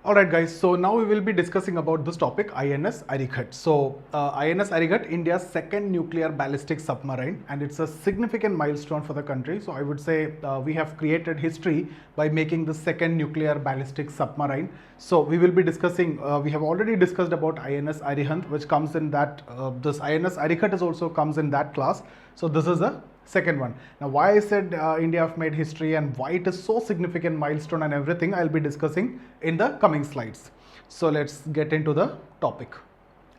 Alright guys, so now we will be discussing about this topic, INS Arighat. So INS Arighat, India's second nuclear ballistic submarine, and it's a significant milestone for the country. So I would say we have created history by making the second nuclear ballistic submarine. So we will be discussing, we have already discussed about INS Arihant, which comes in that, this INS Arighat is also comes in that class. So this is a second one. Now why I said India have made history and why it is so significant milestone and everything, I'll be discussing in the coming slides. So let's get into the topic.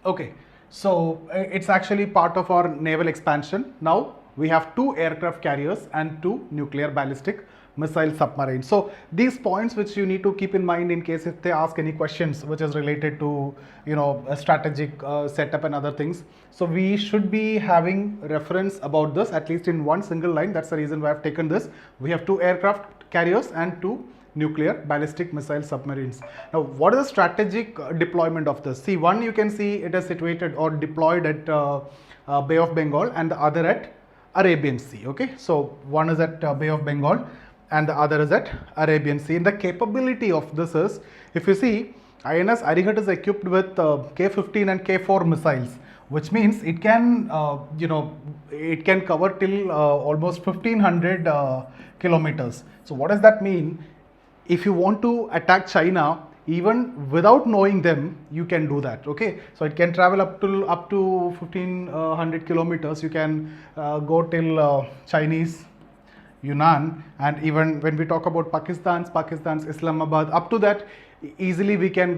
Okay, so it's actually part of our naval expansion. Now we have 2 aircraft carriers and 2 nuclear ballistic missile submarines. So these points which you need to keep in mind in case if they ask any questions which is related to a strategic setup and other things. So we should be having reference about this at least in one single line. That's the reason why I've taken this. We have 2 aircraft carriers and 2 nuclear ballistic missile submarines. Now what is the strategic deployment of this? See, one you can see it is situated or deployed at Bay of Bengal and the other at Arabian Sea. Okay, so one is at Bay of Bengal and the other is at Arabian Sea. And the capability of this is, if you see, INS Arighat is equipped with K-15 and K-4 missiles, which means it can, it can cover till almost 1500 kilometers. So what does that mean? If you want to attack China, even without knowing them, you can do that. Okay, so it can travel up to 1500 kilometers. You can go till Chinese Yunnan, and even when we talk about Pakistan's Islamabad, up to that easily we can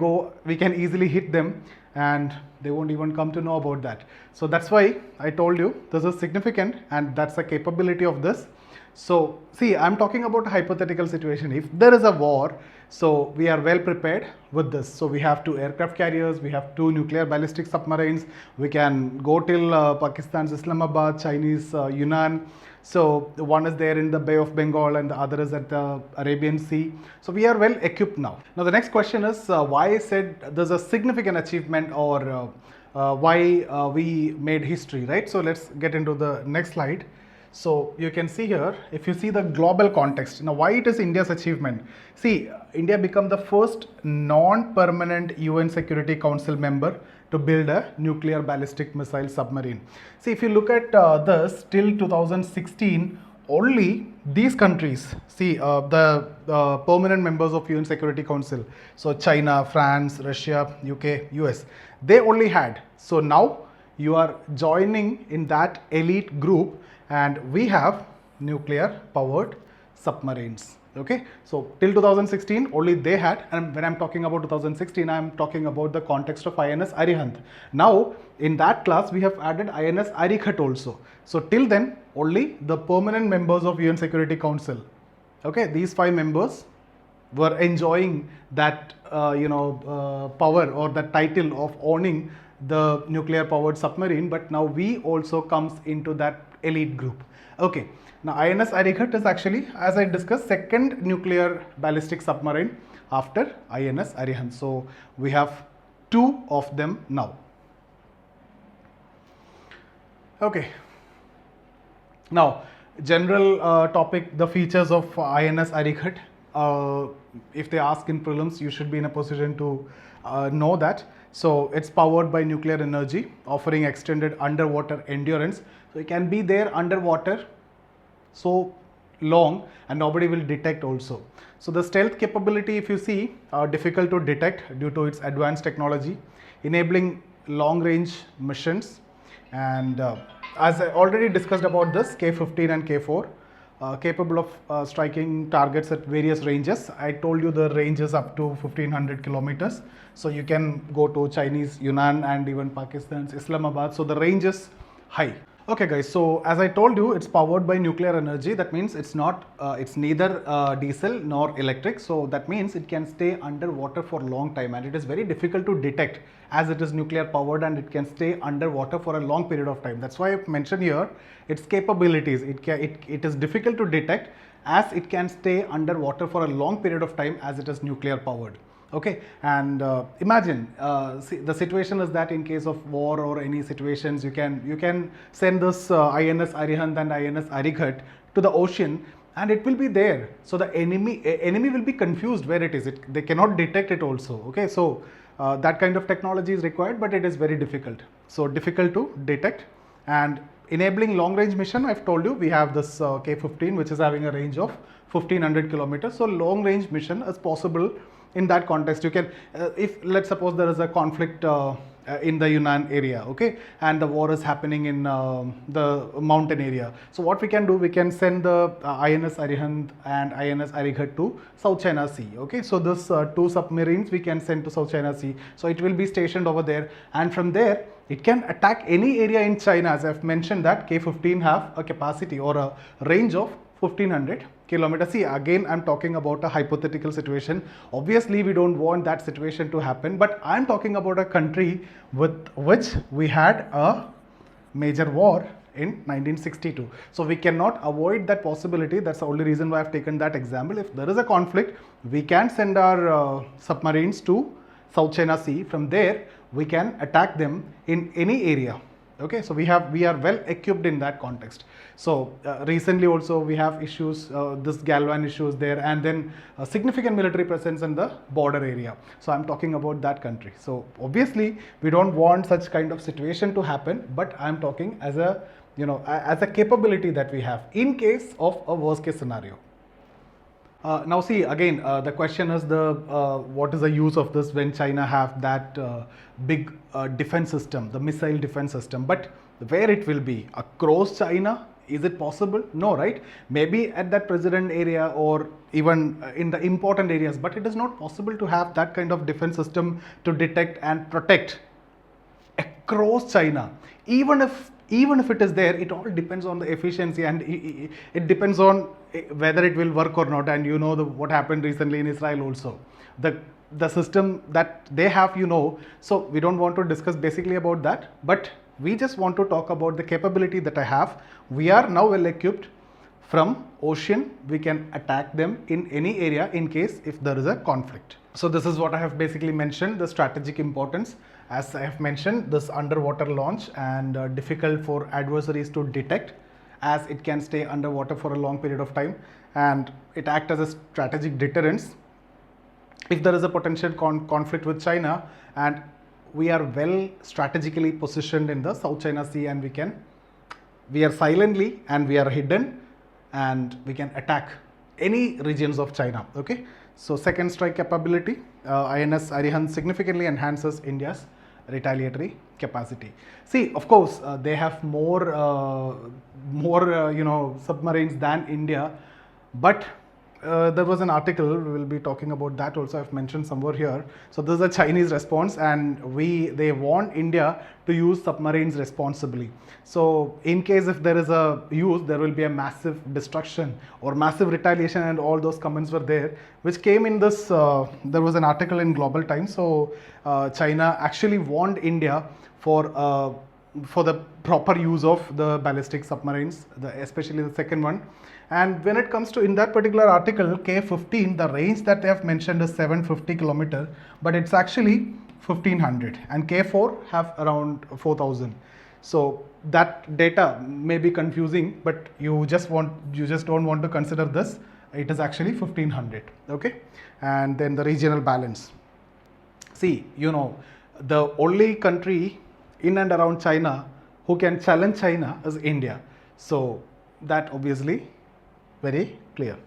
easily hit them and they won't even come to know about that. So that's why I told you this is significant and that's the capability of this. So see, I'm talking about a hypothetical situation. If there is a war, so we are well prepared with this. So we have 2 aircraft carriers, we have 2 nuclear ballistic submarines, we can go till Pakistan's Islamabad, Chinese Yunnan. So one is there in the Bay of Bengal and the other is at the Arabian Sea. So we are well equipped now. Now the next question is why I said there's a significant achievement or why we made history, right? So let's get into the next slide. So you can see here, if you see the global context, now why it is India's achievement. See, India became the first non-permanent UN Security Council member to build a nuclear ballistic missile submarine. See, if you look at this, till 2016, only these countries, see the permanent members of UN Security Council, so China, France, Russia, UK, US, they only had. So now you are joining in that elite group and we have nuclear powered submarines. Okay, so till 2016 only they had, and when I'm talking about 2016 I'm talking about the context of INS Arihant. Now in that class we have added INS Arighat also. So till then only the permanent members of UN Security Council, okay, these 5 members were enjoying that power or the title of owning the nuclear powered submarine, but now we also comes into that elite group. Okay, now INS Arighat is actually, as I discussed, second nuclear ballistic submarine after INS Arihant. So we have 2 of them now. Okay, now general topic, the features of INS Arighat. If they ask in prelims, you should be in a position to know that. So it's powered by nuclear energy, offering extended underwater endurance. So it can be there underwater so long and nobody will detect also. So the stealth capability, if you see, are difficult to detect due to its advanced technology, enabling long range missions. And as I already discussed about this, K-15 and K-4, capable of striking targets at various ranges. I told you the range is up to 1500 kilometers. So you can go to Chinese Yunnan and even Pakistan's Islamabad. So the range is high. Okay guys, so as I told you, it's powered by nuclear energy. That means it's not, it's neither diesel nor electric. So that means it can stay underwater for a long time and it is very difficult to detect as it is nuclear powered and it can stay underwater for a long period of time. That's why I've mentioned here its capabilities. It is difficult to detect as it can stay underwater for a long period of time as it is nuclear powered. Okay, and imagine see, the situation is that in case of war or any situations, you can send this INS Arihant and INS Arighat to the ocean and it will be there. So the enemy will be confused where it is. They cannot detect it also. Okay, so that kind of technology is required, but it is very difficult. So difficult to detect. And enabling long range mission, I've told you, we have this K-15, which is having a range of 1500 kilometers. So long range mission is possible in that context. You can, if let's suppose there is a conflict in the Yunnan area, okay, and the war is happening in the mountain area. So what we can do, we can send the INS Arighat and INS Arighat to South China Sea, okay. So this two submarines we can send to South China Sea. So it will be stationed over there, and from there it can attack any area in China. As I've mentioned, that K-15 have a capacity or a range of 1500 kilometers. See, again, I'm talking about a hypothetical situation. Obviously, we don't want that situation to happen, but I'm talking about a country with which we had a major war in 1962. So we cannot avoid that possibility. That's the only reason why I've taken that example. If there is a conflict, we can send our submarines to South China Sea. From there, we can attack them in any area. Okay, so we are well equipped in that context. So recently also we have issues, this Galwan issues there, and then a significant military presence in the border area. So I'm talking about that country. So obviously we don't want such kind of situation to happen, but I'm talking as a, you know, as a capability that we have in case of a worst case scenario. Now see, again, the question is what is the use of this when China have that big defense system, the missile defense system, but where it will be? Across China? Is it possible? No, right? Maybe at that president area or even in the important areas, but it is not possible to have that kind of defense system to detect and protect across China. Even if it is there, it all depends on the efficiency, and it depends on whether it will work or not. And you know what happened recently in Israel also. The system that they have, you know, so we don't want to discuss basically about that, but we just want to talk about the capability that I have. We are now well equipped. From ocean, we can attack them in any area in case if there is a conflict. So this is what I have basically mentioned, the strategic importance. As I have mentioned, this underwater launch and difficult for adversaries to detect, as it can stay underwater for a long period of time, and it acts as a strategic deterrence. If there is a potential conflict with China, and we are well strategically positioned in the South China Sea, and we are silently and we are hidden, and we can attack any regions of China. Okay, so second strike capability, INS Arighat significantly enhances India's retaliatory capacity. See, of course, they have more you know, submarines than India, but there was an article, we will be talking about that also, I've mentioned somewhere here. So this is a Chinese response, and they want India to use submarines responsibly. So in case if there is a use, there will be a massive destruction or massive retaliation, and all those comments were there, which came in this, there was an article in Global Times. So China actually warned India for the proper use of the ballistic submarines, especially the second one. And when it comes to, in that particular article, K-15, the range that they have mentioned is 750 kilometers, but it's actually 1500, and K-4 have around 4000. So that data may be confusing, but you just don't want to consider this. It is actually 1500. Okay, and then the regional balance. See, you know, the only country in and around China who can challenge China is India. So that obviously very clear.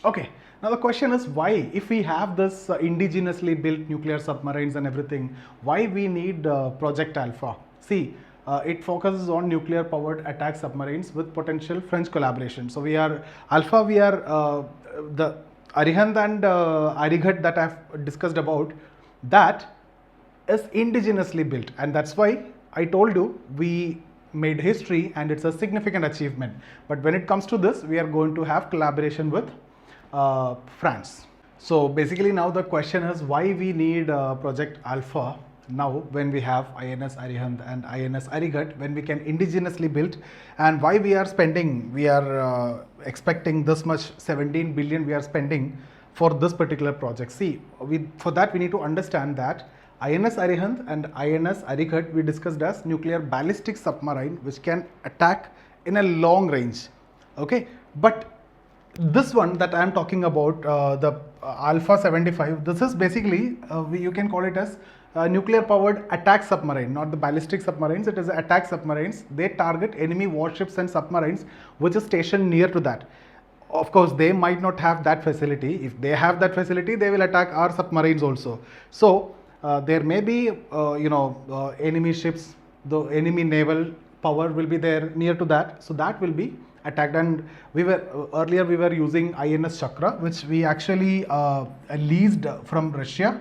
Okay, now the question is why, if we have this indigenously built nuclear submarines and everything, why we need Project Alpha? See, it focuses on nuclear powered attack submarines with potential French collaboration. So we are the Arihant and Arighat that I've discussed about, that is indigenously built, and that's why I told you we made history, and it's a significant achievement. But when it comes to this, we are going to have collaboration with France. So basically now the question is why we need Project Alpha now when we have INS Arihant and INS Arighat, when we can indigenously build, and why we are expecting this much 17 billion we are spending for this particular project. See, for that we need to understand that INS Arihant and INS Arighat we discussed as nuclear ballistic submarine which can attack in a long range. Okay, but this one that I am talking about, the Alpha 75, this is basically, you can call it as nuclear powered attack submarine, not the ballistic submarines, it is attack submarines. They target enemy warships and submarines which is stationed near to that. Of course, they might not have that facility. If they have that facility, they will attack our submarines also. So there may be, enemy ships, the enemy naval power will be there near to that. So that will be attacked. And we were earlier we were using INS Chakra, which we actually leased from Russia.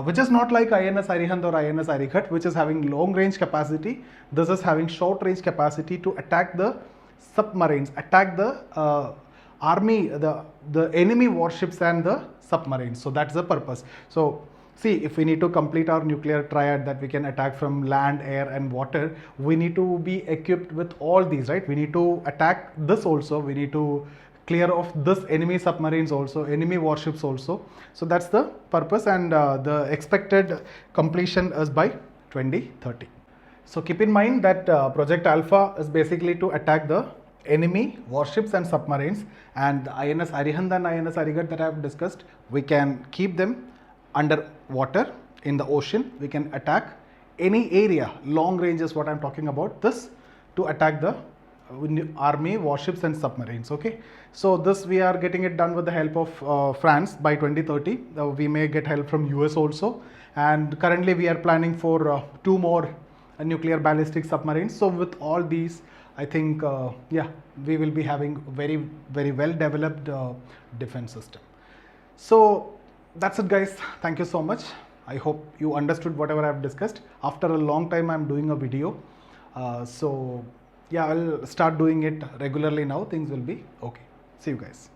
Which is not like INS Arihant or INS Arighat, which is having long range capacity. This is having short range capacity to attack the submarines, attack the army, the enemy warships and the submarines. So that's the purpose. So see, if we need to complete our nuclear triad that we can attack from land, air and water, we need to be equipped with all these, right? We need to attack this also, we need to clear off this enemy submarines also, enemy warships also. So that's the purpose, and the expected completion is by 2030. So keep in mind that Project Alpha is basically to attack the enemy warships and submarines, and the INS Arihant and INS Arighat that I have discussed, we can keep them under water in the ocean. We can attack any area, long range is what I'm talking about, this to attack the army warships and submarines. Okay, so this we are getting it done with the help of France by 2030. We may get help from US also, and currently we are planning for 2 more nuclear ballistic submarines. So with all these, I think we will be having very well developed defense system. So that's it guys, thank you so much. I hope you understood whatever I have discussed. After a long time I'm doing a video, so yeah, I'll start doing it regularly now. Things will be okay. See you guys.